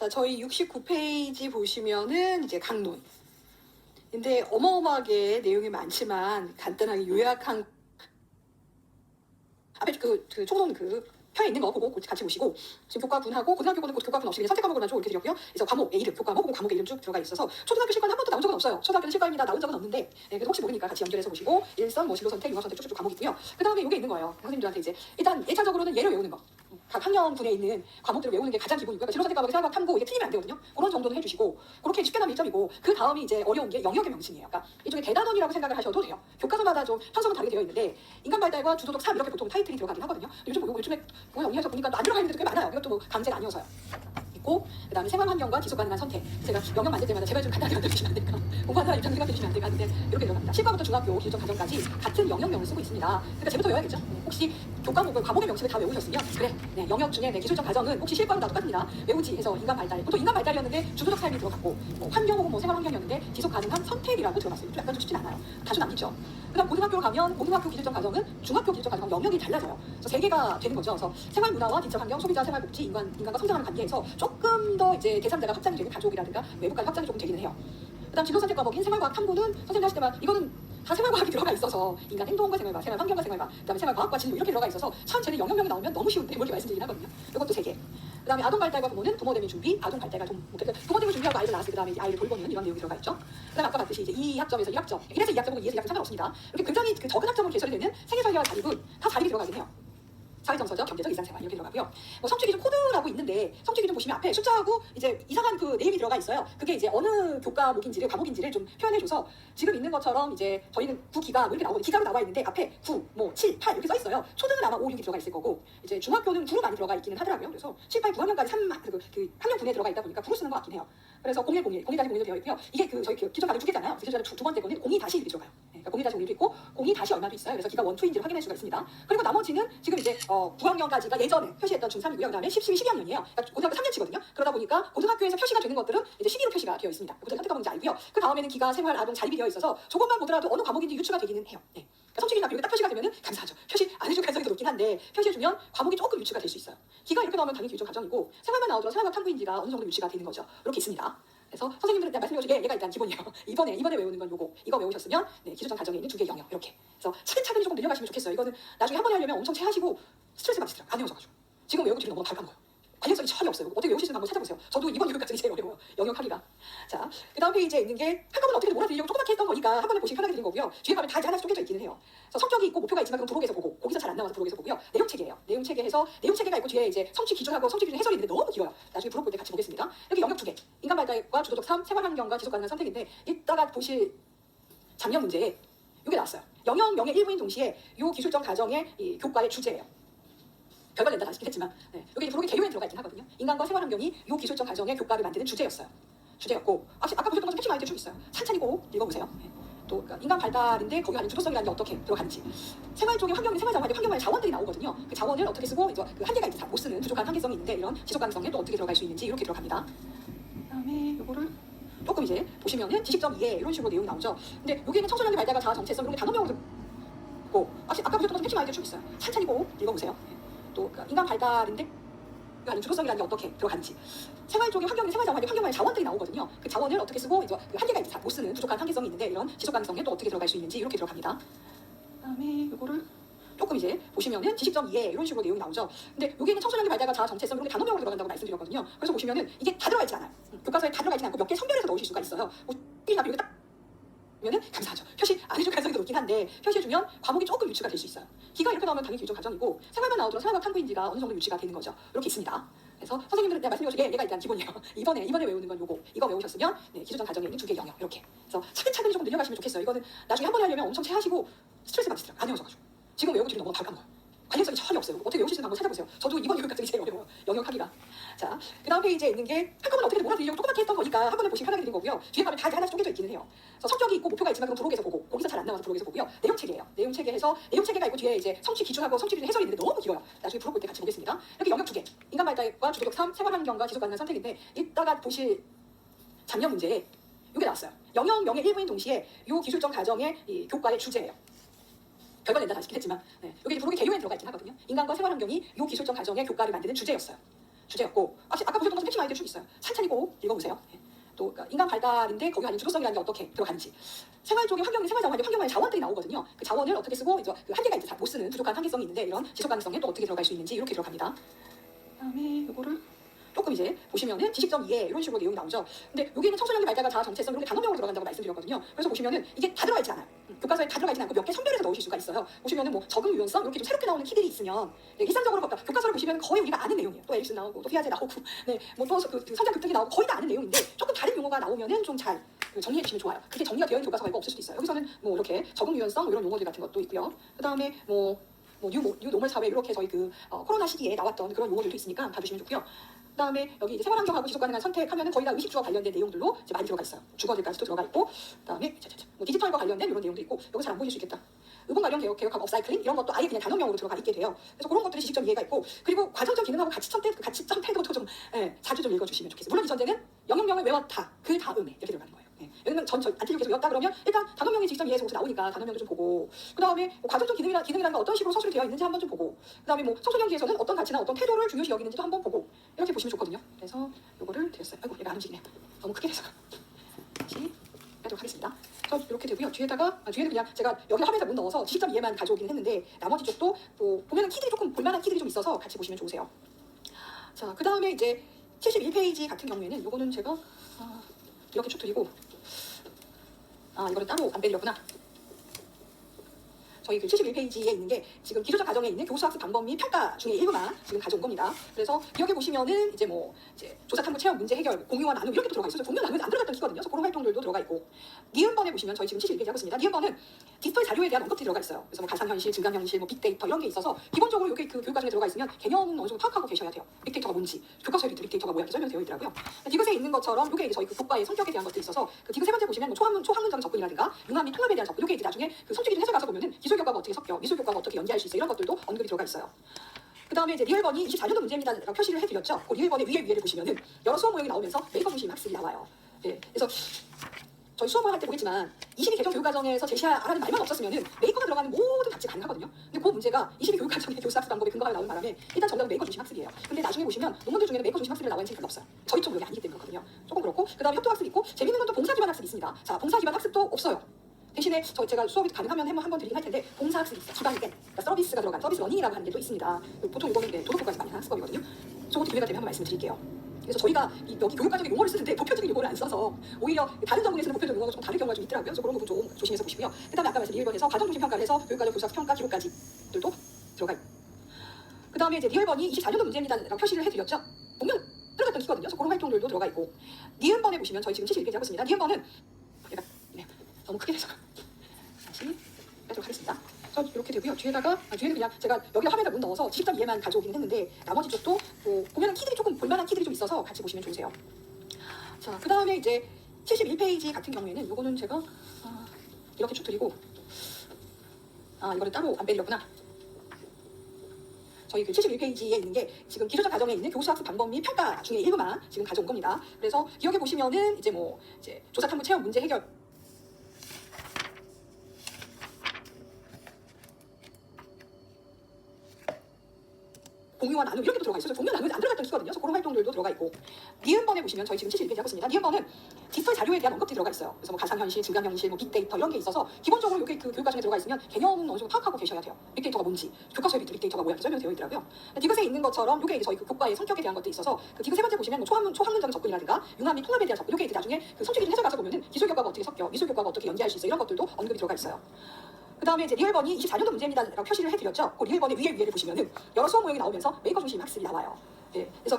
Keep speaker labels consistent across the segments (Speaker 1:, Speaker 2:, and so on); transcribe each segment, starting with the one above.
Speaker 1: 자, 저희 69페이지 보시면은 이제 강론. 근데 어마어마하게 내용이 많지만 간단하게 요약한 앞에 그 총론 그 편에 있는 거 보고 같이 보시고, 지금 교과군하고 고등학교고는 교과군 없이 그냥 선택 과목으로만 쭉 이렇게 드렸고요. 그래서 과목의 이름, 교과목, 과목의 이름 쭉 들어가 있어서 초등학교 실과는 한 번도 나온 적은 없어요. 초등학교는 실과입니다. 나온 적은 없는데, 그래서 혹시 모르니까 같이 연결해서 보시고, 일선, 뭐 진로 선택, 융합 선택 쭉쭉 과목이 있고요. 그 다음에 이게 있는 거예요. 선생님들한테 이제 일단 1차적으로는 얘를 외우는 거. 각 학년분에 있는 과목들을 외우는 게 가장 기본이고요. 그러니까 진로 선택 과목의 생활과 탐구 이게 틀리면 안 되거든요. 그런 정도는 해주시고, 그렇게 쉽게 나면 1점이고, 그 다음이 이제 어려운 게 영역의 명칭이에요. 그러니까 이쪽에 대단원이라고 생각을 하셔도 돼요. 교과서마다 좀 편성은 다르게 되어 있는데, 인간 발달과 주도적 3 이렇게 보통 타이틀이 들어가긴 하거든요. 요즘에 뭐 영리해서 보니까 안 들어가 있는 데도 꽤 많아요. 이것도 뭐 강제가 아니어서요. 있고, 그 다음에 생활 환경과 지속 가능한 선택. 제가 영역 만들 때마다 제발 좀 간단하게 만들어주시면 안 될까? 공부하는 사람 입장 생각해 주시면 안 될까? 근데 이렇게 들어갑니다. 실과부터 중학교, 기초적 과정까지 같은 영역명을 쓰고 있습니다. 그러니까 제부터 외워야겠죠? 혹시 교과목을, 과목의 명칭을 다 외우셨으면, 그래, 네, 영역 중에 기술적 과정은 혹시 실과도 다 똑같습니다. 외우지 해서 인간 발달. 보통 인간 발달이었는데 주도적 삶이 들어갔고, 뭐 환경 혹은 뭐 생활 환경이었는데 지속 가능한 선택이라고 들어갔어요. 좀 약간 좀 쉽진 않아요. 다수 남기죠. 그 다음 고등학교로 가면 고등학교 기술적 과정은 중학교 기술적 과정과 영역이 달라져요. 그래서 3개가 되는 거죠. 그래서 생활 문화와 지적 환경, 소비자 생활 복지, 인간과 성장하는 관계에서 조금 더 이제 제3자가 확장이 되는 가족이라든가 외부까지 확장이 조금 되기는 해요. 그 다음 진로 선택 과목인 생활과학 탐구는 선생님 하실 때만 이거는 다 생활과학이 들어가 있어서 인간 행동과 생활과, 생활 환경과 생활과, 그 다음에 생활과학과 진로 이렇게 들어가 있어서 참 쟤는 영역명이 나오면 너무 쉬운데 뭐 이렇게 말씀드리긴 하거든요. 이것도 3개. 그 다음에 아동 발달과 부모는 부모 되면 준비, 아동 발달과 부모 되면 준비하고 아이를 낳았을 그 다음에 아이를 돌보는 이런 내용이 들어가 있죠. 그 다음에 아까 봤듯이 이제 2학점에서 1학점, 1에서 2학점하고 2에서 2학점 상관없습니다. 이렇게 굉장히 그 적은 학점으로 개설이 되는 생애설계와 자립은 다 자립이 들어가긴 해요. 사회정서적, 경제적, 일상생활 이렇게 들어가고요. 뭐 성취기준 코드라고 있는데 성취기준 보시면 앞에 숫자하고 이제 이상한 그 네임이 들어가 있어요. 그게 이제 어느 교과목인지를 과목인지를 좀 표현해줘서 지금 있는 것처럼 이제 저희는 9기가 뭐 이렇게 나오고 기가로 나와 있는데 앞에 9, 뭐 7, 8 이렇게 써 있어요. 초등은 아마 5, 6이 들어가 있을 거고 이제 중학교는 9로 많이 들어가 있기는 하더라고요. 그래서 7, 8, 9학년까지 그 학년 분에 들어가 있다 보니까 9로 쓰는 것 같긴 해요. 그래서 0101도 되어 있고요. 이게 그 저희 기존 과목 2개잖아요. 기존 두 번째 거는 02 다시 이렇게 들어가요. 그러니까 02 다시 01도 있고 02 다시 얼마도 있어요. 그래서 기가 1, 2인지를 확인할 수가 있습니다. 그리고 나머지는 지금 이제 9학년까지가 예전에 표시했던 중3이고요. 그 다음에 10, 12, 12학년이에요. 그러니까 고등학교 3년치거든요. 그러다 보니까 고등학교에서 표시가 되는 것들은 이제 12로 표시가 되어 있습니다. 고등학교 선택 과목인지 알고요. 그 다음에는 기가, 생활, 아동, 자립이 되어 있어서 조금만 보더라도 어느 과목인지 유추가 되기는 해요. 네. 그러니까 성취기준학교 이렇게 딱 표시가 되면은 감사하죠. 표시 안 해줄 가능성이 더 높긴 한데 표시해주면 과목이 조금 유추가 될 수 있어요. 기가 이렇게 나오면 당연히 기존 과정이고 생활만 나오더라도 생활과 탐구인지가 어느 정도 유추가 되는 거죠. 이렇게 있습니다. 그래서 선생님들한테 말씀드려주게 얘가 일단 기본이에요. 이번에 외우는 건 요거. 이거 외우셨으면 기초적 과정에 있는 2개 영역 이렇게. 그래서 차근차근 조금 늘려가시면 좋겠어요. 이거는 나중에 한 번에 하려면 엄청 체하시고 스트레스 받으시더라고요. 안 외워져가지고. 지금 외우고 뒤로 너무 발칸 거예요. 관련성이 전혀 없어요. 어떻게 외우실 수 있는 방법 찾아보세요. 저도 이번 영역 같은 게 제일 어려워요. 영역하기가. 자, 그 다음 페이지에 있는 게 한꺼번에 어떻게든 몰아드리려고 조그맣게 했던 거니까 한 번에 보시기 편하게 드린 거고요. 뒤에 가면 다 이제 하나씩 쪼개져 있기는 해요. 그래서 성격이 있고 목표가 있지만 그럼 부록에서 보고 거기서 잘 안 나와서 부록에서 보고요. 내용체계예요. 내용체계해서 내용체계가 있고 뒤에 이제 성취 기준하고 성취 기준 해설이 있는데 너무 길어요. 나중에 부록 볼 때 같이 보겠습니다. 이렇게 영역 2개. 인간 발달과 주도적 3, 생활 환경과 지속 가능한 선택인데 이따가 보실 작년 문제에 이게 나왔어요. 영역명의 일부인 동시에 이 기술적 가정의 이 교과의 주제예요. 별걸 낸다 다시긴 했지만 여기 부록의 개요에 들어가 있긴 하거든요. 인간과 생활 환경이 이 기술적 가정의 교과를 만드는 주제였고 아까 보셨던 것처럼 핵심 아이템 쭉 있어요. 찬찬히 꼭 읽어보세요. 또 그러니까 인간 발달인데 거기 안에 주도성이라는 게 어떻게 들어가는지 생활 쪽의 환경이 생활 자원의 자원들이 나오거든요. 그 자원을 어떻게 쓰고 이제 그 한계가 있어 못 쓰는 부족한 한계성이 있는데 이런 지속 가능성에 또 어떻게 들어갈 수 있는지 이렇게 들어갑니다. 그다음에 요거를 조금 이제 보시면은 지식점 2에 이런 식으로 내용이 나오죠. 근데 여기는 청소년의 발달과 자아 정체성 이런 게 단어명으로 있고 아까 보셨던 것처럼 핵심 아이템 쭉 있어요. 찬찬히 꼭 읽어보세요. 또 그러니까 인간 발달인데 아니 주도성이라는 게 어떻게 들어가는지 생활 쪽의 생활 환경의 자원들이 나오거든요. 그 자원을 어떻게 쓰고 이제 그 한계가 있어 못 쓰는 부족한 한계성이 있는데 이런 지속 가능성에 또 어떻게 들어갈 수 있는지 이렇게 들어갑니다. 그다음에 이거를 조금 이제 보시면은 지식점 2에 이런 식으로 내용이 나오죠. 근데 여기는 청소년의 발달과 자아 정체성 이런 게 단어명으로 들어간다고 말씀드렸거든요. 그래서 보시면은 이게 다 들어가 있지 않아요. 교과서에 다 들어가 있지 않고 몇 개 선별해서 넣으실 수가 있어요. 이렇게 딱 면은 감사하죠. 표시 안 해줄 가능성이 높긴 한데 표시해주면 과목이 조금 유추가 될 수 있어요. 기가 이렇게 나오면 당연히 기존 과정이고 생활만 나오더라도 생활과 탐구인지가 어느 정도 유추가 되는 거죠. 이렇게 있습니다. 그래서 선생님들한테 말씀드려주게 얘가 일단 기본이에요. 이번에 외우는 건 요거. 이거 외우셨으면 기초적 과정에 있는 2개 영역 이렇게. 그래서 차근차근 조금 늘려가시면 좋겠어요. 이거는 나중에 한 번에 하려면 엄청 체하시고 스트레스 받으시더라고요. 안 외워져가지고. 지금 외우고 뒤로 너무 발칸 거예요. 관련성이 전혀 없어요. 어떻게 외우실 수 있는 방법 찾아보세요. 저도 이번 영역 같은 게 제일 어려워요. 영역하기가. 자, 그 다음 페이지에 있는 게 한꺼번에 어떻게든 몰아드리려고 조그맣게 했던 거니까 한 번에 보시기 편하게 드린 거고요. 뒤에 가면 다 이제 하나씩 쪼개져 있기는 해요. 그래서 성격이 있고 목표가 있지만 그럼 부록에서 보고 거기서 잘 안 나와서 부록에서 보고요. 내용체계예요. 내용체계해서 내용체계가 있고 뒤에 이제 성취 기준하고 성취 기준 해설이 있는데 너무 길어요. 나중에 부록 볼 때 같이 보겠습니다. 이렇게 영역 2개. 인간 발달과 주도적 3, 생활 환경과 지속 가능한 선택인데 이따가 보실 작년 문제에 이게 나왔어요. 영역명의 일부인 동시에 이 기술적 가정의 이 교과의 주제예요. 별걸 낸다 다시긴 했지만 여기 부록의 개요에 들어가 있긴 하거든요. 인간과 생활 환경이 이 기술적 가정의 교과를 만드는 주제였어요. 주제였고 아까 보셨던 것좀 핵심 아이디어 쭉 있어요. 찬찬히 꼭 읽어보세요. 또 그러니까 인간 발달인데 거기 아닌 주도성이라는 게 어떻게 들어가는지 생활 쪽에 생활 환경에 자원들이 나오거든요. 그 자원을 어떻게 쓰고 이제 그 한계가 이제 못 쓰는 부족한 한계성이 있는데 이런 지속 가능성에 또 어떻게 들어갈 수 있는지 이렇게 들어갑니다. 그다음에 이거를 조금 이제 보시면은 지식점 이해 이런 식으로 내용이 나오죠. 근데 여기는 청소년기 발달과 자아 정체성 이런 게 단원명으로 들어간다고 말씀드렸거든요. 그래서 보시면은 이게 다 들어가 있지 않아요. 교과서에 다 들어가 있지 않고 몇 개 선별해서 넣으실 수가 있어요. 보시면은 뭐 적응 유연성 이렇게 좀 새롭게 나오는 키들이 있으면 일상적으로 교과서를 보시면 거의 우리가 아는 내용이에요. 또 에릭슨 나오고 또 피아제 나오고 뭐또 그 성장 급등이 나오고 거의 다 아는 내용인데 조금 다른 용어가 나오면은 좀 잘 정리해 주시면 좋아요. 그게 정리가 되어 있는 교과서가 이거 없을 수도 있어요. 여기서는 뭐 이렇게 적응 유연성 뭐 이런 용어들 같은 것도 있고요. 그다음에 뉴노멀 사회 이렇게 저희 코로나 시기에 나왔던 그런 용어들도 있으니까 봐주시면 좋고요. 그다음에 여기 이제 생활환경하고 지속 가능한 선택하면은 거의 다 의식주와 관련된 내용들로 이제 많이 들어가 있어요. 주거들까지도 들어가 있고, 그다음에 디지털과 관련된 이런 내용도 있고, 여기 잘 안 보실 수 있겠다. 의본 관련 개혁하고 업사이클링 이런 것도 아예 그냥 단원명으로 들어가 있게 돼요. 그래서 그런 것들이 지식적 이해가 있고, 그리고 과정적 기능하고 가치점 태도도 좀 자주 좀 읽어주시면 좋겠어요. 물론 이 전제는 영역명을 외웠다. 그 다음에 이렇게 들어가는 거예요. 왜냐면 안티교께서 외웠다 그러면 일단 단원명이 지식적 이해에서 나오니까 단원명도 좀 보고, 그다음에 과정적 기능이라는 게 어떤 식으로 서술이 되어 있는지 한번 좀 보고, 그다음에 청소년기에서는 어떤 가치나 어떤 태도를 중요시 여기는지도 한번 보고 이렇게 보시면 좋거든요. 그래서 요거를 드렸어요. 아이고 얘가 안 움직이네. 너무 크게 돼서 다시 빼도록 하겠습니다. 그래서 이렇게 되고요. 뒤에는 그냥 제가 여기 화면에 못 넣어서 지식적 이해만 가져오긴 했는데 나머지 쪽도 보면은 키들이 조금 볼만한 키들이 좀 있어서 같이 보시면 좋으세요. 자, 그 다음에 이제 71페이지 같은 경우에는 요거는 제가 이렇게 쭉 드리고 이거는 따로 안 빼드렸구나. 저희 그 71페이지에 있는 게 지금 기초적 과정에 있는 교수 학습 방법 및 평가 중에 일부만 지금 가져온 겁니다. 그래서 여기 보시면은 이제 조사 탐구 체험 문제 해결 공유와 나눔 이렇게 또 들어가 있어요. 공유 나눔이 안 들어갔던 키거든요. 그래서 그런 활동들도 들어가 있고 니은번에 보시면 저희 지금 71페이지 하고 있습니다. 니은번은 디지털 자료에 대한 언급들이 들어가 있어요. 그래서 가상현실, 증강현실, 빅데이터 이런 게 있어서 기본적으로 여기 그 교육 과정에 들어가 있으면 개념은 어느 정도 파악하고 계셔야 돼요. 빅데이터가 뭔지 교과서에 빅데이터가 뭐야 이렇게 설명되어 있더라고요. 디귿에 있는 것처럼 이게 저희 그 교과의 성격에 대한 것들이 있어서 그 디귿 세 번째 보시면 초학문적 접근이라든가 융합 및 통합에 대한 접근 이게 이제 나중에 그 성취 기준 해서 가서 보면은 기술 교과가 어떻게 섞여 미술 교과가 어떻게 연계할 수 있어 이런 것들도 언급이 들어가 있어요. 그 다음에 이제 리얼번이 24년도 문제입니다라고 표시를 해드렸죠. 그 리얼번의 위에를 보시면은 여러 수업 모형이 나오면서 메이커 중심 학습이 나와요. 그래서 저희 수업을 할 때 보겠지만 22 개정 교육과정에서 제시하라는 말만 없었으면은 메이커가 들어가는 모든 가치가 가능하거든요. 근데 그 문제가 22 교육과정의 교수 학습 방법에 근거가 나오는 바람에 일단 정답은 메이커 중심 학습이에요. 근데 나중에 보시면 논문들 중에는 메이커 중심 학습이 나와 있는 책이 별로 없어요. 저희 쪽 여기 아니기 때문에 그렇거든요. 조금 그렇고 그 다음에 협동 학습 있고 재밌는 건 또 봉사 기반 학습이 있습니다. 자, 봉사 기반 학습도 없어요. 대신에 제가 수업이 가능하면 한번 드리긴 할 텐데 봉사 학습이 있어요. 기반이 된 그러니까 서비스가 들어간 서비스 러닝이라고 하는 게 또 있습니다. 보통 이거는 도덕교과에서 많이 하는 학습법이거든요. 저것도 기회가 되면 한번 말씀드릴게요. 그래서 저희가 여기 교육과정에 용어를 쓰는데 보편적인 용어를 안 써서 오히려 다른 전공에 쓰는 보편적 용어가 좀 다른 경우가 좀 있더라고요. 그래서 그런 부분 좀 조심해서 보시고요. 그다음에 아까 말씀 리얼번에서 과정중심 평가를 해서 교육과정 교수학습 평가 기록까지들도 들어가 있고 그다음에 이제 리얼번이 24년도 문제입니다라고 표시를 해드렸죠. 보면 들어갔던 키거든요. 그래서 그런 활동들도 들어가 있고 니은번에 보시면 저희 지금 71페이지 하고 있습니다. 니은번은 얘가 너무 크게 돼서 다시 빼도록 하겠습니다. 이렇게 되고요. 뒤에는 그냥 제가 여기 화면에 못 넣어서 지식적 이해만 가져오긴 했는데 나머지 쪽도 보면은 키들이 조금 볼만한 키들이 좀 있어서 같이 보시면 좋으세요. 자, 그 다음에 이제 71페이지 같은 경우에는 요거는 제가 이렇게 쭉 드리고 이거를 따로 안 빼드렸구나. 저희 그 71페이지에 있는 게 지금 기초적 과정에 있는 교수 학습 방법 및 평가 중에 일부만 지금 가져온 겁니다. 그래서 여기 보시면은 이제 조사 탐구 체험 문제 해결 공유와 나눔 이렇게도 들어가 있어요. 공유 나눔이 안 들어갔던 키거든요. 그래서 그런 활동들도 들어가 있고 니은번에 보시면 저희 지금 71페이지 하고 있습니다. 니은번은 디지털 자료에 대한 언급들이 들어가 있어요. 그래서 가상현실, 증강현실, 빅데이터 이런 게 있어서 기본적으로 여기 그 교육 과정에 들어가 있으면 개념은 어느 정도 파악하고 계셔야 돼요. 빅데이터가 뭔지 교과서에 빅데이터가 뭐야 이렇게 설명되어 있더라고요. 디귿에 있는 것처럼 이게 이제 저희 그 교과의 성격에 대한 것도 있어서 그 디귿 세 번째 보시면 초학문적인 접근이라든가 융합 및 통합에 대한 접근 이게 이제 나중에 그 성취 기준 해서 가서 보면은 기술 교과가 어떻게 섞여 미술 교과가 어떻게 연계할 수 있어 이런 것들도 언급이 들어가 있어요. 그 다음에 이제 리얼번이 24년도 문제입니다라고 표시를 해드렸죠. 그 리얼번의 위에를 보시면은 여러 수업 모형이 나오면서 메이커 중심 학습이 나와요. 그래서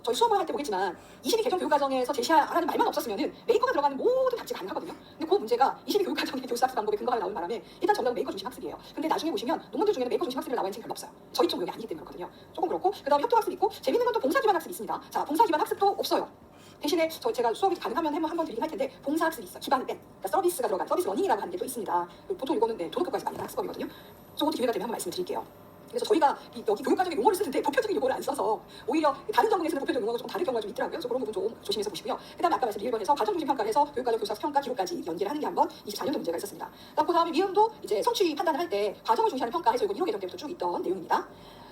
Speaker 1: 저희 수업을 할 때 보겠지만 22 개정 교육과정에서 제시하라는 말만 없었으면은 메이커가 들어가는 모든 가치가 가능하거든요. 근데 그 문제가 22 교육과정의 교수 학습 방법에 근거가 나오는 바람에 일단 정답은 메이커 중심 학습이에요. 근데 나중에 보시면 논문들 중에는 메이커 중심 학습이 나와 있는 책이 별로 없어요. 저희 쪽 여기 아니기 때문에 그렇거든요. 조금 그렇고 그 다음에 협동 학습 있고 재밌는 건 또 봉사 기반 학습이 있습니다. 자, 봉사 기반 학습도 없어요. 대신에 제가 수업이 가능하면 한번 드리긴 할 텐데 봉사 학습이 있어요. 기반을 뺀 그러니까 서비스가 들어간 서비스 러닝이라고 하는 게 또 있습니다. 보통 이거는 도덕교과에서 많이 하는 학습법이거든요. 저것도 기회가 되면 한번 말씀드릴게요. 그래서 저희가 여기 교육과정에 용어를 쓰는데 보편적인 용어를 안 써서 오히려 다른 전공에 쓰는 보편적 용어가 좀 다른 경우가 좀 있더라고요. 그래서 그런 부분 좀 조심해서 보시고요. 그 다음에 아까 말씀 리얼번에서 과정중심 평가를 해서 교육과정 교수학습 평가 기록까지 연계를 하는 게 한번 24년도 문제가 있었습니다. 그 다음에 미음도 이제 성취 판단을 할 때 과정을 중시하는 평가에서 이거 1호 개정 때부터 쭉 있던 내용입니다.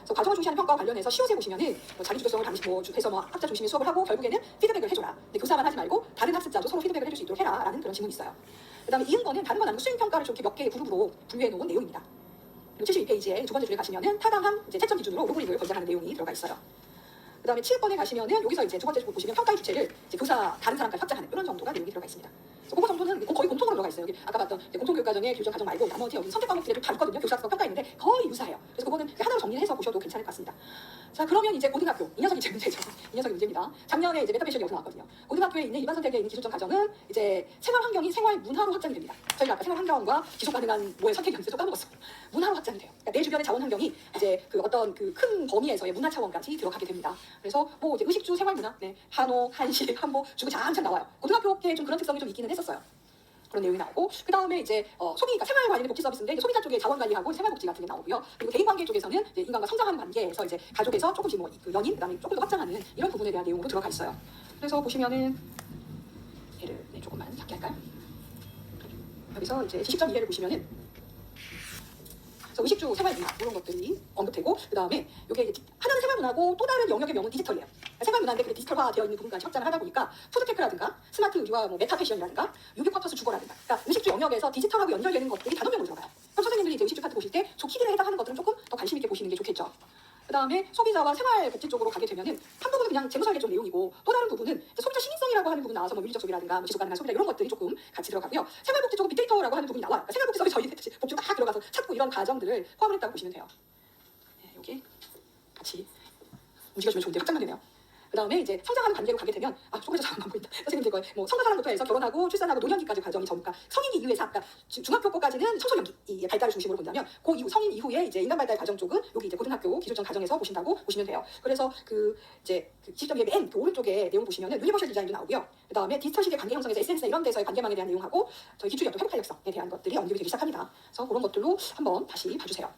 Speaker 1: 그래서 과정을 중시하는 평가와 관련해서 시옷에 보시면은 뭐 자기 주도성을 해서 뭐 학자 중심의 수업을 하고 결국에는 피드백을 해줘라. 근데 교사만 하지 말고 다른 학습자도 서로 피드백을 해줄 수 있도록 해라라는 그런 질문이 있어요. 그다음에 이은 거는 다른 건 아니고 수행 평가를 좀 이렇게 몇 개의 그룹으로 분류해 놓은 내용입니다. 72페이지에 두 번째 줄에 가시면은 타당한 이제 채점 기준으로 루브릭을 권장하는 내용이 들어가 있어요. 그다음에 7번에 가시면은 여기서 이제 두 번째 줄 보시면 평가의 주체를 이제 교사 다른 사람까지 확장하는 이런 정도가 내용이 들어가 있습니다. 그래서 그거 정도는 거의 공통으로 들어가 있어요. 여기 아까 봤던 공통교육과정의 교정 과정 말고 나머지 여기 선택 과목들이 다 있거든요. 교사학습 평가 있는데 거의 유사해요. 그래서 그거는 하나로 정리해서 보셔도 괜찮을 것 같습니다. 자, 그러면 이제 고등학교 이 녀석이 제 문제죠. 이 녀석이 문제입니다. 작년에 이제 메타페이션이 여기서 나왔거든요. 고등학교에 있는 일반 선택에 있는 기술적 과정은 이제 생활 환경이 생활 문화로 확장이 됩니다. 저희가 아까 생활 환경과 지속 가능한 뭐의 선택이 있는지 또 까먹었어. 문화로 확장이 돼요. 그러니까 내 주변의 자원 환경이 이제 그 어떤 그 큰 범위에서의 문화 차원까지 들어가게 됩니다. 그래서 뭐 이제 의식주 생활 문화, 네, 한옥, 한식, 한복, 주고 한참 나와요. 고등학교에 좀 그런 특성이 좀 있기는 했었어요. 그런 내용이 나오고 그 다음에 이제 소비, 그러니까 생활 관련된 복지 서비스인데 이제 소비자 쪽에 자원 관리하고 생활복지 같은 게 나오고요. 그리고 대인 관계 쪽에서는 이제 인간과 성장하는 관계에서 이제 가족에서 조금씩 뭐 그 연인, 그다음에 조금 더 확장하는 이런 부분에 대한 내용으로 들어가 있어요. 그래서 보시면은 얘를 조금만 작게 할까요? 여기서 이제 지식적 이해를 보시면은 그래서 의식주 생활 문화 이런 것들이 언급되고 그 다음에 이게 하나는 생활 문화고 또 다른 영역의 명은 디지털이에요. 그러니까 생활 문화인데 그게 디지털화 되어 있는 부분까지 확장을 하다 보니까 푸드테크라든가 스마트 의류와 뭐 메타 패션이라든가 유비쿼터스 주거라든가 그러니까 의식주 영역에서 디지털하고 연결되는 것들이 단원명으로 들어가요. 그럼 선생님들이 이제 의식주 파트 보실 때 좋기들에 해당하는 것들은 조금 더 관심 있게 보시는 게 좋겠죠. 그 다음에 소비자와 생활복지 쪽으로 가게 되면은 한 부분은 그냥 재무설계 쪽 내용이고 또 다른 부분은 소비자 신인성이라고 하는 부분 나와서 뭐 윤리적 소비라든가 뭐 지속가능한 소비라 이런 것들이 조금 같이 들어가고요. 생활복지 쪽은 빅데이터라고 하는 부분이 나와요. 그러니까 생활복지 속에 저희 복지가 막 들어가서 찾고 이런 과정들을 포함을 했다고 보시면 돼요. 네, 여기 같이 움직여주면 좋은데 확장만 되네요. 그 다음에 이제 성장하는 관계로 가게 되면 조금에서 잘안 보인다. 선생님들 거에 뭐 성장하는부터 해서 결혼하고 출산하고 노년기까지 과정이 전까 성인기 이후의 사학과 중학교 거까지는 청소년기 이 발달을 중심으로 본다면 그 이후 성인 이후에 이제 인간 발달 과정 쪽은 여기 이제 고등학교 기술적 과정에서 보신다고 보시면 돼요. 그래서 그 이제 그 지점의 맨 그 오른쪽에 내용 보시면은 유니버셜 디자인도 나오고요. 그 다음에 디지털 시대 관계 형성에서 SNS 이런 데서의 관계망에 대한 내용하고 저희 기출 연도 회복 탄력성에 대한 것들이 언급이 되기 시작합니다. 그래서 그런 것들로 한번 다시 봐주세요.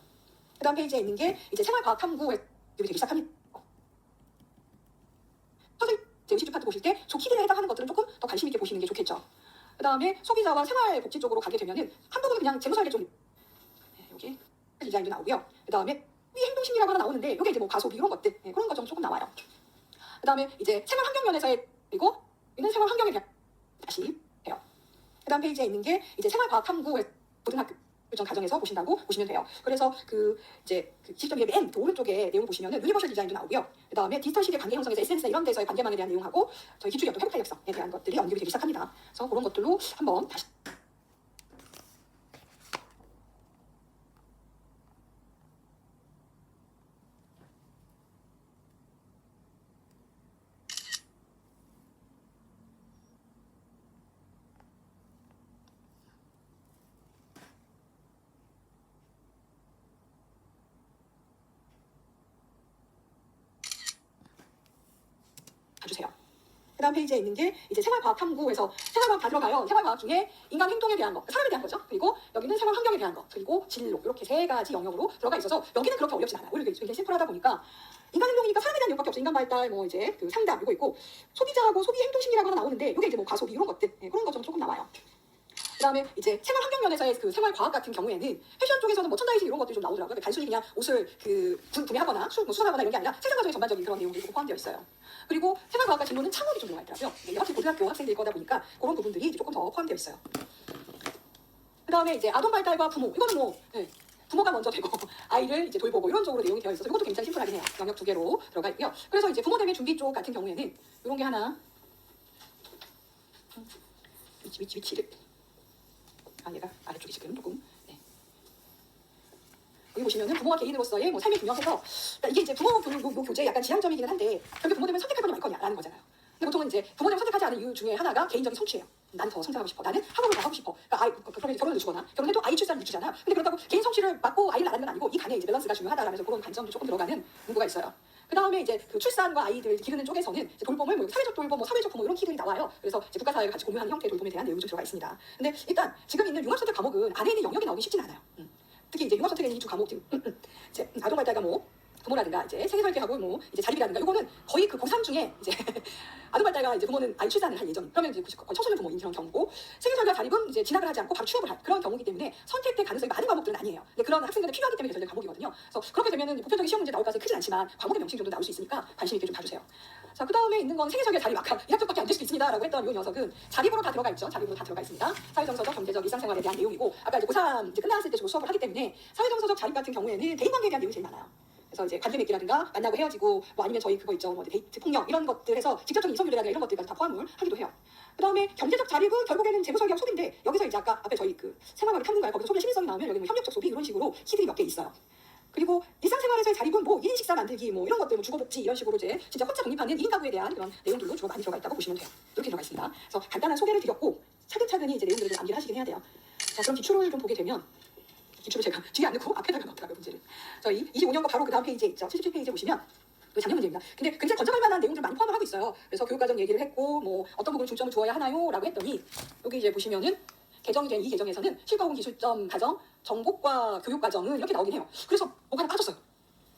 Speaker 1: 그 다음 페이지에 있는 게 이제 생활과학 탐구에 되기 시작합니다. 의식주 파트 보실 때 좋기들에 해당하는 것들은 조금 더 관심 있게 보시는 게 좋겠죠. 그 다음에 소비자와 생활복지 쪽으로 가게 되면은 한 부분은 그냥 재무설계 쪽 여기 디자인도 나오고요. 그 다음에 행동심리라고 하나 나오는데 이게 이제 뭐 가소비 이런 것들 그런 것 좀 조금 나와요. 그 다음에 이제 생활 환경 면에서의 그리고 있는 생활 환경에 대한 다시 해요. 그 다음 페이지에 있는 게 이제 생활과학 탐구 고등학교 교정 과정에서 보신다고 보시면 돼요. 그래서 그 이제 그 지점의 맨 오른쪽에 내용 보시면은 유니버셜 디자인도 나오고요. 그 다음에 디지털 시대 관계 형성에서 SNS 이런 데서의 관계망에 대한 내용하고 저희 기출 연도 회복 탄력성에 대한 것들이 언급이 되기 시작합니다. 그래서 그런 것들로 한번 다시 봐주세요. 그 다음 페이지에 있는 게 이제 생활과학 탐구에서 생활과학 다 들어가요. 생활과학 중에 인간 행동에 대한 거, 사람에 대한 거죠. 그리고 여기는 생활 환경에 대한 거, 그리고 진로 이렇게 세 가지 영역으로 들어가 있어서 여기는 그렇게 어렵진 않아요. 오히려 굉장히 심플하다 보니까 인간 행동이니까 사람에 대한 내용밖에 없어. 인간 발달, 뭐 이제 그 상담 이거 있고 소비자하고 소비 행동 심리라고 하나 나오는데 이게 이제 뭐 가소비 이런 것들 그런 거 좀 조금 나와요. 그 다음에 이제 생활 환경 면에서의 그 생활 과학 같은 경우에는 패션 쪽에서는 머천다이징 이런 것들이 좀 나오더라고요. 그러니까 단순히 그냥 옷을 그 구매하거나 수선하거나 이런 게 아니라 생산 과정의 전반적인 그런 내용들이 조금 포함되어 있어요. 그리고 생활 과학과 진로는 창업이 좀 들어가 있더라고요. 이게 확실히 고등학교 학생들일 거다 보니까 그런 부분들이 조금 더 포함되어 있어요. 그 다음에 이제 아동 발달과 부모 이거는 뭐 부모가 먼저 되고 아이를 이제 돌보고 이런 쪽으로 내용이 되어 있어서 이것도 굉장히 심플하긴 해요. 영역 두 개로 들어가 있고요. 그래서 이제 부모 대면 준비 쪽 같은 경우에는 이런 게 하나 위치를 얘가 아래쪽이 지금 조금 여기 보시면은 부모와 개인으로서의 뭐 삶의 균형에서 그러니까 이게 이제 부모 교제의 약간 지향점이기는 한데 결국 부모 되면 선택할 거냐 말 거냐라는 거잖아요. 근데 보통은 이제 부모 되면 선택하지 않은 이유 중에 하나가 개인적인 성취예요. 난 더 성장하고 싶어. 나는 학업을 더 하고 싶어. 그러니까 그러면 결혼을 늦추거나 결혼해도 아이 출산을 늦추잖아. 근데 그렇다고 개인 성취를 막고 아이를 낳는 건 아니고 이 간에 이제 밸런스가 중요하다라면서 그런 관점도 조금 들어가는 문구가 있어요. 그 다음에 이제 그 출산과 아이들 기르는 쪽에서는 이제 돌봄을 뭐 사회적 돌봄, 뭐 사회적 부모 이런 키들이 나와요. 그래서 이제 국가사회가 같이 공유하는 형태의 돌봄에 대한 내용이 좀 들어가 있습니다. 근데 일단 지금 있는 융합선택 과목은 안에 있는 영역이 나오기 쉽진 않아요. 특히 이제 융합선택에 있는 이 두 과목 이제 아동 발달 과목, 부모라든가 이제 생애 설계하고 뭐 이제 자립이라든가 요거는 거의 그 고3 중에 이제 아동발달과 이제 부모는 아이 출산을 할 예정. 그러면 이제 거의 청소년 부모인 그런 경우고 생애 설계와 자립은 이제 진학을 하지 않고 바로 취업을 할 그런 경우이기 때문에 선택될 가능성이 많은 과목들은 아니에요. 근데 그런 학생들은 필요하기 때문에 결정된 과목이거든요. 그래서 그렇게 되면은 보편적인 시험 문제 나올 가능성이 크진 않지만 과목의 명칭 정도 나올 수 있으니까 관심 있게 좀 봐주세요. 자, 그 다음에 있는 건 생애 설계 자립 아까 1학점밖에 안 될 수도 있습니다라고 했던 이 녀석은 자립으로 다 들어가 있죠. 자립으로 다 들어가 있습니다. 사회정서적, 경제적, 일상생활에 대한 내용이고 아까 이제 고3 이제 끝났을 때 주로 수업을 하기 때문에 사회정서적 자립 같은 경우에는 대인관계에 대한 내용이 제일 많아요. 그래서 이제 관계 맺기라든가 만나고 헤어지고 뭐 아니면 저희 그거 있죠. 뭐 데이트 폭력 이런 것들 해서 직접적인 이성유래라든가 이런 것들까지 다 포함을 하기도 해요. 그 다음에 경제적 자립은 결국에는 재무 설계하고 소비인데 여기서 이제 아까 앞에 저희 그 생활관계 탐문가요. 거기서 소비의 심의성이 나오면 여기 뭐 협력적 소비 이런 식으로 키들이 몇 개 있어요. 그리고 일상생활에서의 자립은 뭐 1인 식사 만들기 뭐 이런 것들 뭐 주거복지 이런 식으로 이제 진짜 혼자 독립하는 1인 가구에 대한 그런 내용들로 주로 많이 들어가 있다고 보시면 돼요. 이렇게 들어가 있습니다. 그래서 간단한 소개를 드렸고 차근차근히 이제 내용들을 좀 암기를 하시긴 해야 돼요. 자, 그럼 기출을 좀 보게 되면 기출을 제가 뒤에 안 넣고 앞에다가 넣었더라고요, 문제를. 저희 25년도 바로 그 다음 페이지에 있죠. 77페이지에 보시면 그 작년 문제입니다. 근데 굉장히 건져갈 만한 내용들 많이 포함을 하고 있어요. 그래서 교육과정 얘기를 했고 뭐 어떤 부분 중점을 두어야 하나요? 라고 했더니 여기 이제 보시면은 개정이 된 이 개정에서는 실과공 기술점 과정, 정복과 교육과정은 이렇게 나오긴 해요. 그래서 뭐가 하나 빠졌어요.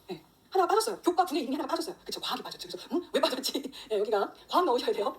Speaker 1: 네, 하나 빠졌어요. 교과 분의 이름이 하나 빠졌어요. 그쵸, 과학이 빠졌죠. 그래서 왜 빠졌지? 네, 여기가 과학 넣으셔야 돼요.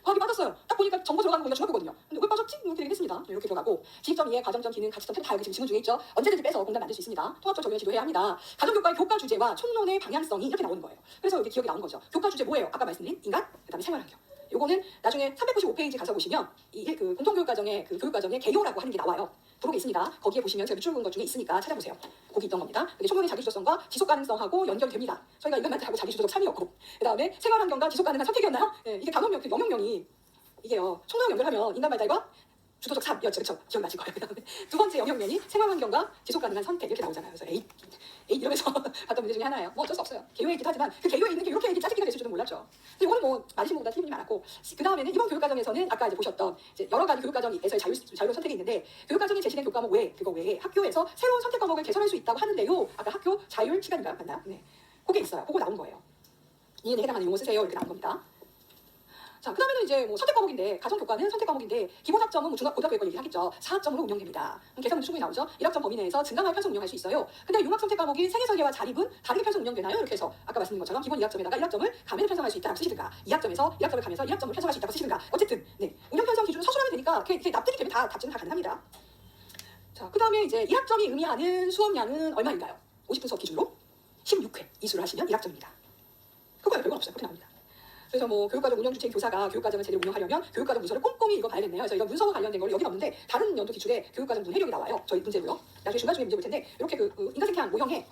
Speaker 1: 과학이 빠졌어요. 딱 보니까 정보 들어가는 거기가 중학교거든요. 근데 왜 빠졌지? 이렇게 되겠습니다. 이렇게 들어가고 지식점 이해, 과정점 기능, 가치점 다 여기 지금 지문 중에 있죠. 언제든지 빼서 공단 만들 수 있습니다. 통합적 적용을 지도해야 합니다. 가정교과의 교과 주제와 총론의 방향성이 이렇게 나오는 거예요. 그래서 여기 기억이 나오는 거죠. 교과 주제 뭐예요? 아까 말씀드린 인간, 그다음에 생활환경. 요거는 나중에 395페이지 가서 보시면 이 그 공통교육과정의 그 교육과정의 개요라고 하는 게 나와요. 도록에 있습니다. 거기에 보시면 제가 밑줄 그은 것 중에 있으니까 찾아보세요. 거기 있던 겁니다. 총론의 자기주도성과 지속가능성하고 연결됩니다. 저희가 인간만들하고 자기주도적 3이었고 그 다음에 생활환경과 지속가능한 선택이었나요? 네, 이게 단원명, 그 영역명이 이게요. 총론 연결하면 인간 발달과 주도적 3이었죠. 그렇죠? 기억나실 거예요. 그 다음에 두 번째 영역면이 생활환경과 지속가능한 선택 이렇게 나오잖아요. 그래서 에이 이러면서 봤던 문제 중에 하나예요. 뭐 어쩔 수 없어요. 개요에 있긴 하지만 그 개요에 있는 게 이렇게 짜증기가 됐을 줄은 몰랐죠. 근데 이거는 뭐 맞으신 분보다 틀린 분이 많았고 그 다음에는 이번 교육과정에서는 아까 이제 보셨던 이제 여러 가지 교육과정에서의 자유로운 선택이 있는데 교육과정이 제시된 교과목 외에 그거 외에 학교에서 새로운 선택 과목을 개설할 수 있다고 하는데요. 아까 학교 자율 시간인가요? 맞나요? 네. 그게 있어요. 그거 나온 거예요. 이에 해당하는 용어 쓰세요. 이렇게 나온 겁니다. 자, 그 다음에는 이제 뭐 선택 과목인데 가정교과는 선택 과목인데 기본 학점은 뭐 고등학교 걸 얘기하겠죠. 4학점으로 운영됩니다. 계산은 충분히 나오죠. 1학점 범위 내에서 증강할 편성 운영할 수 있어요. 근데 융합 선택 과목인 생애설계와 자립은 다르게 편성 운영되나요? 이렇게 해서 아까 말씀드린 것처럼 기본 2학점에다가 1학점을 가면을 편성할 수 있다고 쓰시든가 2학점에서 1학점을 가면서 1학점을 편성할 수 있다고 쓰시든가 어쨌든 네 운영 편성 기준을 서술하면 되니까 이렇게 납득이 되면 다 답지는 다 가능합니다. 자, 그 다음에 이제 1학점이 의미하는 수업량은 얼마인가요? 50분 수업 기준으로 16회 이수를 하시면 1학점입니다. 그거야 별건 없어요. 그렇게 나옵니다. 그래서 뭐 교육과정 운영 주체인 교사가 교육과정을 제대로 운영하려면 교육과정 문서를 꼼꼼히 읽어봐야겠네요. 그래서 이런 문서와 관련된 걸 여기는 없는데 다른 연도 기출에 교육과정 문해력이 나와요. 저희 문제고요. 나중에 중간중에 문제 볼 텐데 이렇게 그 인간생태학 모형에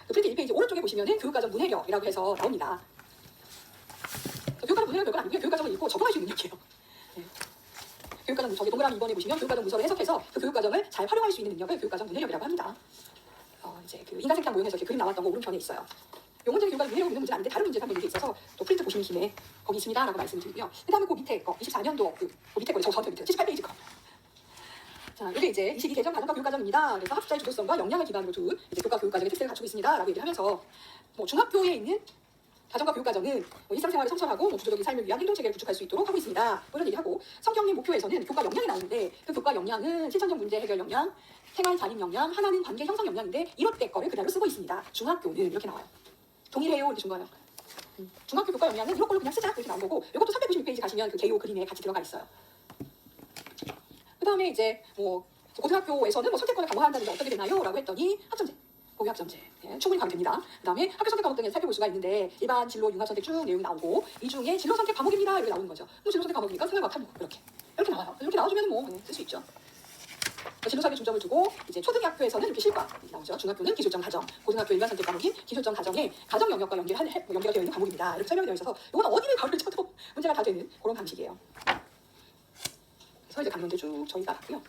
Speaker 1: 그 프린트 1페이지 오른쪽에 보시면은 교육과정 문해력이라고 해서 나옵니다. 교육과정 문해력 별건 아니고요. 교육과정을 읽고 적응할 수 있는 능력이에요. 네. 교육과정 저기 동그라미 2번에 보시면 교육과정 문서를 해석해서 그 교육과정을 잘 활용할 수 있는 능력을 교육과정 문해력이라고 합니다. 이제 그 인간생태학 모형에서 이렇게 그림 나왔던 거 오른편에 있어요. 요 문제는 교육과정 문해력 있는 문제는 아닌데 다른 문제에서 한번 이렇게 있어서 또 프린트 보시는 김에 거기 있습니다 라고 말씀드리고요. 그 다음에 그 밑에 거 24년도 그 밑에 거죠. 저 밑에 78페이지 거. 자, 이게 이제 22 개정 가정과 교육과정입니다. 그래서 학습자의 주도성과 역량을 기반으로 둔 이제 교과 교육과정의 특색을 갖추고 있습니다 라고 얘기를 하면서 뭐 중학교에 있는 가정과 교육과정은 뭐 일상생활을 성찰하고 뭐 구조적인 삶을 위한 행동체계를 구축할 수 있도록 하고 있습니다. 뭐 이런 얘기하고 성경님 목표에서는 교과 역량이 나오는데 그 교과 역량은 실천적 문제 해결 역량, 생활 자립 역량, 하나는 관계 형성 역량인데 이럴 때 거를 그대로 쓰고 있습니다. 중학교는 이렇게 나와요. 동일해요. 이렇게 준 거예요. 중학교 교과 역량은 이런 걸로 그냥 쓰자 이렇게 나온 거고 이것도 396페이지 가시면 그 개요 그림에 같이 들어가 있어요. 그 다음에 이제 뭐 고등학교에서는 뭐 선택권을 강화한다는 게 어떻게 되나요? 라고 했더니 학점제, 고유학점제 예, 충분히 가능됩니다. 그 다음에 학교 선택 과목 등에서 살펴볼 수가 있는데 일반 진로 융합 선택 쭉 내용이 나오고 이 중에 진로 선택 과목입니다 이렇게 나오는 거죠. 뭐 진로 선택 과목이니까 생활과 탐구 이렇게 나와요. 이렇게 나와주면 뭐 쓸 수 있죠. 진로사에 중점을 두고 이제 초등학교에서는 이렇게 실과 나오죠. 중학교는 기술점 가정, 고등학교 일반 선택 과목인 기술점 가정의 가정 영역과 연계가 되어 있는 과목입니다. 이렇게 설명이 되어 있어서 이거는 어디를 가를 쳐도 문제가 다 되는 그런 방식이에요. 그래서 이제 강론들 쭉 저희가 봤고요.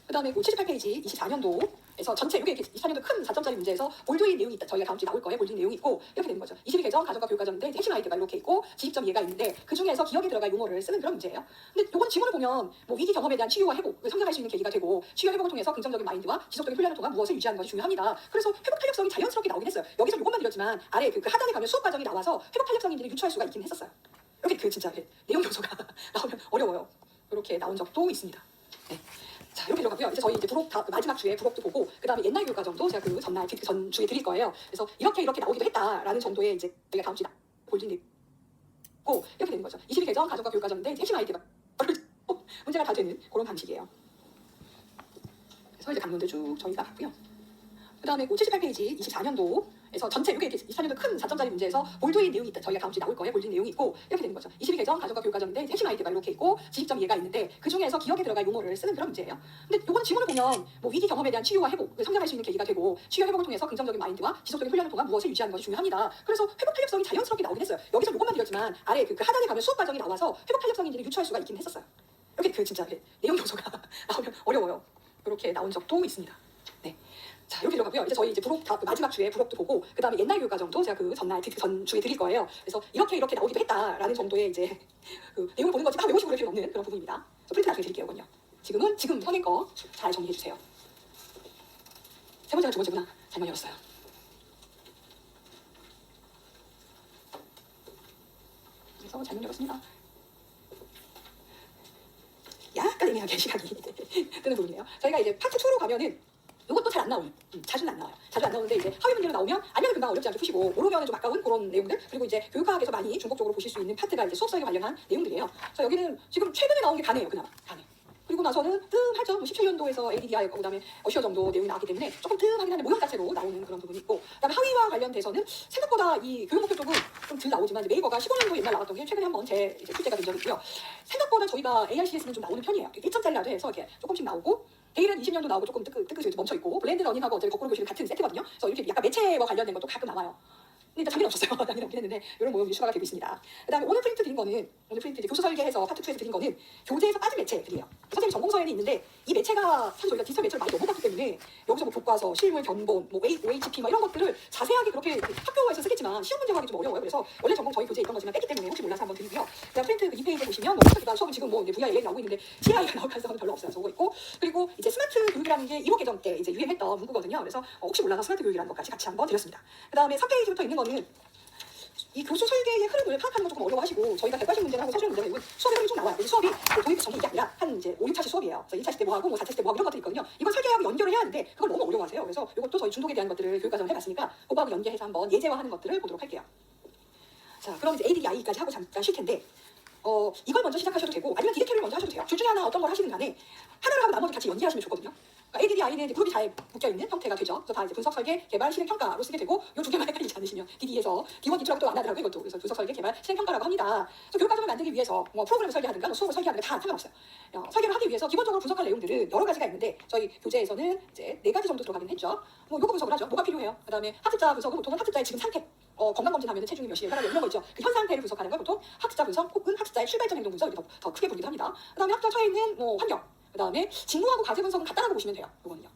Speaker 1: 그 다음에 78페이지 24년도에서 전체 이게 24년도 큰 4점짜리 문제에서 볼드인 내용이 있다. 저희가 다음 주에 나올 거예요. 볼드인 내용이 있고 이렇게 되는 거죠. 22 개정 가정과 교육과정인데 핵심 아이디어가 이렇게 있고 지식점 이해가 있는데 그 중에서 기억에 들어갈 용어를 쓰는 그런 문제예요. 근데 이건 지문을 보면 뭐 위기 경험에 대한 치유와 회복, 성장할 수 있는 계기가 되고 치유 회복을 통해서 긍정적인 마인드와 지속적인 훈련을 통한 무엇을 유지하는 것이 중요합니다. 그래서 회복 탄력성이 자연스럽게 나오긴 했어요. 여기서 이것만 드렸지만 아래 그 하단에 가면 수업 과정이 나와서 회복 탄력성인지를 유추할 수가 있긴 했었어요. 여기 그 진짜 내용 요소가 나오면 어려워요. 이렇게 나온 적도 있습니다. 네. 자, 이렇게 들어가 되더라고요. 이제 저희 이제 부록 다 마지막 주에 부록도 보고 그다음에 옛날 교육 과정도 제가 그 전날 전 주에 드릴 거예요. 그래서 이렇게 나오기도 했다라는 정도의 이제 저희가 다음 주에 골든립 고 이렇게 되는 거죠. 22 개정 가정과 교육 과정인데 핵심 아이디가 문제가 다 되는 그런 방식이에요. 그래서 이제 강론들 쭉 저희가 봤고요. 그다음에 78페이지 24년도에서 전체 이게 24년도 큰 4점짜리 문제에서 볼드인 내용이 있다. 저희가 다음 주에 나올 거예요. 볼드인 내용이 있고 이렇게 되는 거죠. 22 개정 가정과 교육 과정인데 핵심 아이디가 이렇게 있고 지식점 이해가 있는데 그 중에서 기억에 들어갈 용어를 쓰는 그런 문제예요. 근데 이거는 지문을 보면 뭐 위기 경험에 대한 치유와 회복, 성장할 수 있는 계기가 되고 치유와 회복을 통해서 긍정적인 마인드와 지속적인 훈련을 통한 무엇을 유지하는 것이 중요합니다. 그래서 회복 탄력성이 자연스럽게 나오긴 했어요. 여기서 이것만 드렸지만 아래 그 하단에 가면 수업 과정이 나와서 회복 탄력성인지를 유추할 수가 있긴 했었어요. 이렇게 그 진짜 내용 요소가 나오면 어려워요. 이렇게 나온 적도 있습니다. 네. 자, 이렇게 들어가고요. 이제 저희 이제 부록 다 마지막 주에 부록도 보고 그다음에 옛날 교육 과정도 제가 그 전날 전 주에 드릴 거예요. 그래서 이렇게 나오기도 했다라는 정도의 이제 그 내용을 보는 거지 막 외우시고 그럴 필요 없는 그런 부분입니다. 그래서 프린트 나중에 드릴게요, 이건요. 지금 현행 거 잘 정리해 주세요. 세 번째가 두 번째구나. 잘못 열었어요. 그래서 잘못 열었습니다. 약간 애매하게 시간이 뜨는 부분이에요. 저희가 이제 파트 2로 가면은 이것도 잘 안 나오는, 자주는 안 나와요. 자주 안 나오는데 이제 하위 문제로 나오면 알면 금방 어렵지 않게 푸시고 모르면 좀 아까운 그런 내용들 그리고 이제 교육학에서 많이 중복적으로 보실 수 있는 파트가 이제 수업 설계 관련한 내용들이에요. 그래서 여기는 지금 최근에 나온 게 가네요, 그나마 가네. 그리고 나서는 뜸하죠. 뭐 17년도에서 ADDI 그다음에 어시어 정도 내용이 나왔기 때문에 조금 뜸하긴 한데 모형 자체로 나오는 그런 부분이 있고 그다음에 하위와 관련돼서는 생각보다 이 교육 목표 쪽은 좀 덜 나오지만 이제 네이버가 15년도 옛날 나왔던 게 최근에 한번 제 출제가 된 적이 있고요. 생각보다 저희가 ARCS는 좀 나오는 편이에요. 1점짜리라도 해서 이렇게 조금씩 나오고 데일은 20년도 나오고 조금 뜨끈뜨끈 멈춰 있고 블렌드 러닝하고 어차피 거꾸로 교실은 같은 세트거든요. 그래서 이렇게 약간 매체와 관련된 것도 가끔 나와요. 근데 일단 장비는 없었어요. 장비는 없긴 했는데 이런 모형이 추가가 되고 있습니다. 그다음에 오늘 프린트 드린 거는 오늘 프린트 이제 교수 설계해서 파트 2에서 드린 거는 교재에서 빠진 매체들이에요. 선생님 전공서에는 있는데 이 매체가 사실 저희가 디지털 매체를 많이 넘어갔기 때문에 여기서 뭐 교과서, 실물, 견본, 뭐 OHP 막 이런 것들을 자세하게 그렇게 학교에서 쓰겠지만 시험 문제 하기 좀 어려워요. 그래서 원래 전공 저희 교재에 있던 거지만 뺐기 때문에 혹시 몰라서 한번 드리고요. 그다음 프린트 그 2페이지에 보시면 뭐 기반 수업은 지금 뭐 이제 VIA 나오고 있는데 CI가 나올 가능성은 별로 없어요. 저거 있고 그리고 이제 스마트 교육이라는 게 1호 개정 때 이제 유행했던 문구거든요. 그래서 혹시 몰라서 스마트 교육이라는 것까지 같이 한번 드렸습니다. 그다음에 3페이지부터 있는 거는 이 교수 설계의 흐름을 파악하는 건 조금 어려워하시고 저희가 180 문제를 하고 서술형 문제를 수업의 흐름이 좀 나와요. 근데 수업이 도입부 전이 이게 아니라 한 이제 5, 6차시 수업이에요. 그래서 1차시 때 뭐 하고 뭐 4차시 때 뭐 하고 이런 것들이 있거든요. 이걸 설계하고 연결을 해야 하는데 그걸 너무 어려워하세요. 그래서 이것도 저희 중독에 대한 것들을 교육과정을 해봤으니까 그거하고 연계해서 한번 예제화하는 것들을 보도록 할게요. 자, 그럼 이제 ADDI까지 하고 잠깐 쉴 텐데 이걸 먼저 시작하셔도 되고 아니면 디렉터를 먼저 하셔도 돼요. 둘 중에 하나 어떤 걸 하시든 간에 하나를 하고 나머지 같이 연계하시면 좋거든요. 그러니까 ADDI는 이제 그룹이 잘 묶여있는 형태가 되죠. 그래서 다 이제 분석, 설계, 개발, 실행, 평가로 쓰게 되고 이 두 개만 헷갈리지 않으시면 DD에서 D1, D2라고 또 안 하더라고요. 이것도. 그래서 분석, 설계, 개발, 실행, 평가라고 합니다. 그래서 교육과정을 만들기 위해서 뭐 프로그램을 설계하든가 뭐 수업을 설계하든가 다 상관없어요. 설계를 하기 위해서 기본적으로 분석할 내용들은 여러 가지가 있는데 저희 교재에서는 이제 4가지 정도 들어가긴 했죠. 뭐 요거 분석을 하죠. 뭐가 필요해요. 그다음에 학습자 분석은 보통은 학습자의 지금 상태 건강검진하면 체중이 몇이에요, 혈압이 이런 거 있죠. 그 현 상태를 분석하는 걸 보통 학습자 분석 혹은 학습자의 출발점 행동 분석 이렇게 더 크게 부르기도 합니다. 그다음에 학습자 처해 있는 뭐 환경, 그다음에 직무하고 과제 분석은 간단하고 보시면 돼요. 이거는요.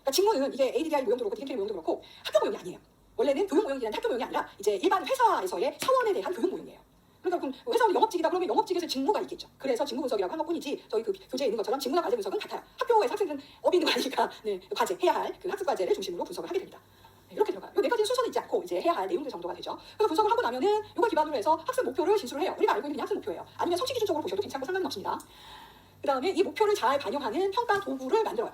Speaker 1: 그러니까 직무는 이게 ADDI 모형도 그렇고 디렉터리 모형도 그렇고 학교 모형이 아니에요. 원래는 교육 모형이란 학교 모형이 아니라 이제 일반 회사에서의 사원에 대한 교육 모형이에요. 그러니까 그럼 회사원 영업직이다 그러면 영업직에서 직무가 있겠죠. 그래서 직무 분석이라고 한 것뿐이지 저희 그 교재에 있는 것처럼 직무나 과제 분석은 같아요. 학교에서 학생들은 업이 있는 거 아니니까 네, 과제 해야 할 그 학습 과제를 중심으로 분석을 하게 됩니다. 이렇게 들어가요. 이 4가지는 순서는 있지 않고 이제 해야 할 내용들 정도가 되죠. 그래서 분석을 하고 나면은 이걸 기반으로 해서 학습 목표를 진술을 해요. 우리가 알고 있는 그냥 학습 목표예요. 아니면 성취 기준적으로 보셔도 괜찮고 상관은 없습니다. 그 다음에 이 목표를 잘 반영하는 평가 도구를 만들어요.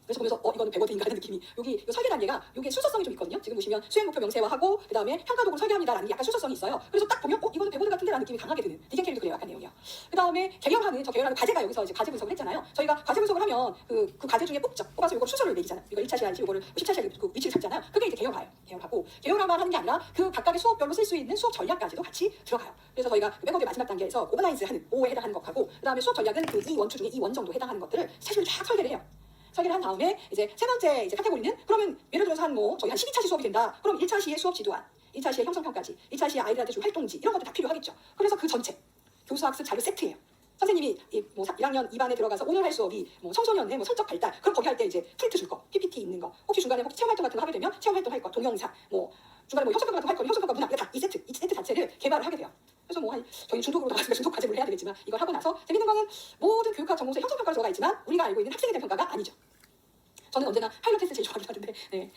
Speaker 1: 그래서 보면서 이거는 100원인가 하는 느낌이 여기 설계 단계가 여기 순서성이 좀 있거든요. 지금 보시면 수행 목표 명세화하고 그 다음에 평가 도구를 설계합니다라는 게 약간 순서성이 있어요. 그래서 딱 보면 이거는 100원 같은데라는 느낌이 강하게 드는 디겐캐리도 그래요. 약간 내용이요. 그 다음에 개연하는 과제가 여기서 이제 과제 분석을 했잖아요. 저희가 과제 분석을 하면 그 과제 중에 뽑아서 이거 순서를 매기잖아요. 이거 1차시 할지 이거를 10차시 할지 그 위치를 잡잖아요. 그게 이제 개연화예요. 개연하고 개연화만 하는 게 아니라 그 각각의 수업별로 쓸 수 있는 수업 전략까지도 같이 들어가요. 그래서 저희가 그 백업의 마지막 단계에서 오버나이즈 하는 O에 해당하는 것하고 그 다음에 수업 전략은 그 E 원투 중에 E1 정도 해당하는 것들을 사실 쫙 설계를 해요. 설계를 한 다음에 이제 세 번째 이제 카테고리는 그러면 예를 들어서 저희 한 12차시 수업이 된다. 그럼 1차시의 수업 지도안, 2차시의 형성평가지, 2차시의 아이들한테 줄 활동지 이런 것도 다 필요하겠죠. 그래서 그 전체 교수학습 자료 세트예요. 선생님이 뭐 1학년 2반에 들어가서 오늘 할 수업이 뭐 청소년의 뭐 성적 발달 그럼 거기 할 때 이제 프린트 줄 거, PPT 있는 거 혹시 중간에 혹시 체험 활동 같은 거 하게 되면 체험 활동 할 거, 동영상 뭐 중간에 뭐 형성평가 같은 거 할 거, 형성평가 문항 다 이 세트 자체를 개발을 하게 돼요. 그래서 뭐 저희 중독으로 나갔으니까 중독 과제를 해야 되겠지만 이걸 하고 나서 재밌는 거는 모든 교육학 전공서에 형성평가가 들어가 있지만 우리가 알고 있는 학생에 대한 평가가 아니죠. 저는 언제나 파일럿 테스트 제일 좋아하긴 하는데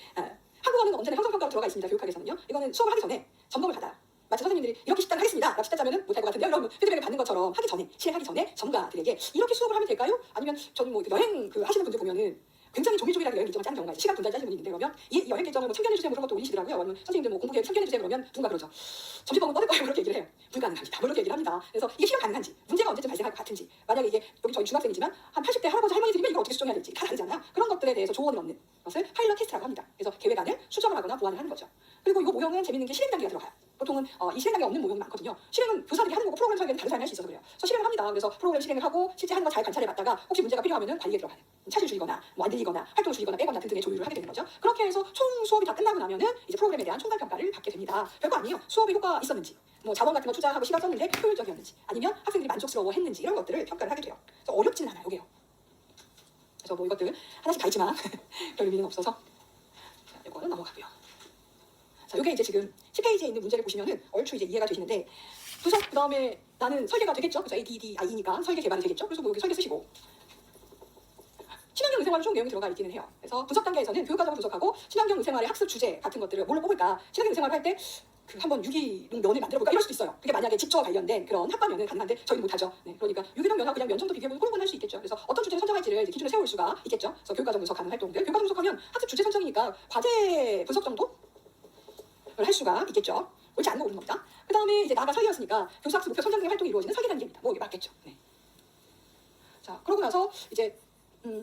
Speaker 1: 한국어는 언제나 형성평가로 들어가 있습니다. 교육학에서는요. 이거는 수업을 하기 전에 점검을 받아요. 마치 선생님들이 이렇게 식단을 하겠습니다 라고 식단 짜면은 못할 것 같은데요. 이런 피드백을 받는 것처럼 하기 전에, 실행하기 전에 전문가들에게 이렇게 수업을 하면 될까요? 아니면 저는 뭐 여행 하시는 분들 보면은 굉장히 조밀조밀하게 여행 일정을 짜는 경우가 있어요. 시간 분달 짜시는 분이 있는데 그러면 이 여행 일정을 뭐 참견해 주세요 뭐 그런 것도 올리시더라고요. 아니면 선생님들 뭐 공부 계획 참견해 주세요 그러면 누군가 그러죠. 점심먹은 뻗을 거예요. 그렇게 얘기를 해요. 불가능합니다. 뭐 이렇게 얘기를 합니다. 그래서 이게 실현 가능한지, 문제가 언제쯤 발생할 것 같은지, 만약에 이게 여기 저희 중학생이지만 한 80대 할아버지 할머니들이면 이걸 어떻게 수정해야 될지 다 다르잖아요. 그런 것들에 대해서 조언을 얻는 것을 파일럿 테스트라고 합니다. 그래서 계획안을 수정을 하거나 보완을 하는 거죠. 그리고 이 모형은 재밌는 게 실행 단계가 들어가요. 보통은 이 실행 단계 없는 모형이 많거든요. 실행은 교사들이 하는 거고 프로그램 설계는 다른 사람이 할 수 있어서 그래요. 그래서 실행을 합니다. 그래서 프로그램 실행을 하고 실제 하는 거 잘 관찰해 봤다가 혹시 문제가 필요하면은 관리에 들어가는, 차질 줄이거나 뭐 안 들리거나 활동을 줄이거나 빼거나 등등의 조율을 하게 되는 거죠. 그렇게 해서 총 수업이 다 끝나고 나면은 이제 프로그램에 대한 총괄 평가를 받게 됩니다. 별거 아니에요. 수업에 효과 있었는지, 뭐 자원 같은 거 투자하고 시간 썼는데 효율적이었는지, 아니면 학생들이 만족스러워했는지 이런 것들을 평가를 하게 돼요. 그래서 어렵지는 않아요, 이게요. 그래서 뭐 이것들 하나씩 다 있지만 별 의미는 없어서 자, 이거는 넘어가고요. 자, 이게 이제 지금 10페이지에 있는 문제를 보시면은 얼추 이제 이해가 되시는데, 분석 그 다음에 나는 설계가 되겠죠. 그래서 ADDI니까 설계 개발이 되겠죠. 그래서 뭐 여기 설계 쓰시고. 친환경 의생활은 총 내용이 들어가 있기는 해요. 그래서 분석 단계에서는 교육과정을 분석하고 친환경 의생활의 학습 주제 같은 것들을 뭘로 뽑을까? 친환경 의생활을 할 때 그 한번 유기농 면을 만들어 볼까 이럴 수도 있어요. 그게 만약에 집저 관련된 그런 학과면은 가능한데 저희는 못하죠. 네, 그러니까 유기농 면하고 그냥 면 정도 비교해보면 그런 건 할 수 있겠죠. 그래서 어떤 주제를 선정할지를 이제 기준을 세울 수가 있겠죠. 그래서 교육과정 분석하는 활동들, 교육과정 분석하면 학습 주제 선정이니까 과제 분석 정도를 할 수가 있겠죠. 옳지 않은 거 고르는 겁니다. 그 다음에 이제 나가 설계였으니까 교사 학습 목표 선정 등의 활동이 이루어지는 설계 단계입니다. 뭐 이게 맞겠죠. 네. 자, 그러고 나서 이제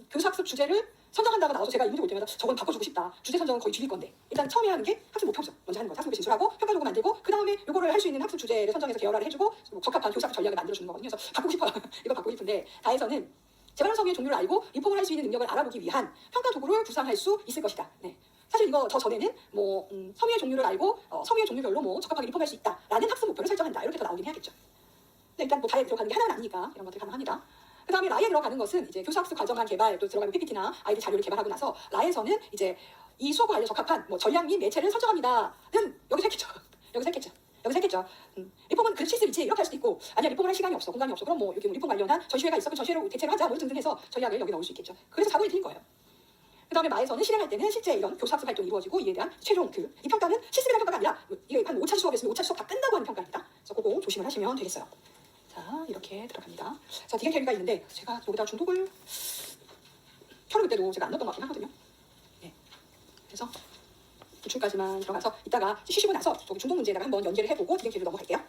Speaker 1: 교사 학습 주제를 선정한다고 나와서 제가 이 문제 볼 때마다 저건 바꿔주고 싶다. 주제 선정은 거의 줄일 건데 일단 처음에 하는 게 학습 목표죠. 먼저 하는 거. 학습 목표 진술하고 평가 조고 만들고 그 다음에 요거를 할 수 있는 학습 주제를 선정해서 계열화를 해주고 적합한 교사 학습 전략을 만들어주는 거거든요. 그래서 바꾸고 싶어요. 이거 바꾸고 싶은데 다에서는 재발견 성의 종류를 알고 리폼을 할 수 있는 능력을 알아보기 위한 평가 도구를 구상할 수 있을 것이다. 네. 사실 이거 저 전에는 뭐 섬유의 종류를 알고 섬유의 종류별로 뭐 적합하게 리폼할 수 있다라는 학습 목표를 설정한다. 이렇게 더 나오긴 해야겠죠. 근데 일단 뭐 다에 들어가는 게 하나는 아니니까 이런 것들이 가능합니다. 그 다음에 라에 들어가는 것은 이제 교사학습 과정안 개발, 또 들어가는 PPT나 아이디 자료를 개발하고 나서 라에서는 이제 이 수업과 관련 적합한 뭐 전략 및 매체를 선정합니다는 여기서 했겠죠. 여기서 했겠죠. 여기서 했겠죠. 리폼은 그 실습이지 이렇게 할 수도 있고, 아니야 리폼을 할 시간이 없어, 공간이 없어, 그럼 뭐 여기 뭐 리폼 관련한 전시회가 있어, 그 전시회로 대체로 하자 뭐 등등 해서 전략을 여기 넣을 수 있겠죠. 그래서 자본이 틀린 거예요. 그 다음에 마에서는 실행할 때는 실제 이런 교사학습 활동이 이루어지고 이에 대한 최종 이 평가는 실습이라는 평가가 아니라 이게 한 5차 수업이었으면 5차 수업 다 끝나고 하는 평가입니다. 그래서 그거 조심을 하시면 되겠어요. 자, 이렇게 들어갑니다. 자, 디귿 캐리가 있는데 제가 여기다 중독을 켜놓을 때도 제가 안 넣었던 것 같긴 하거든요. 네. 그래서 기출까지만 들어가서 이따가 쉬시고 나서 저기 중독 문제에다가 한번 연계를 해보고 디귿 캐리로 넘어갈게요.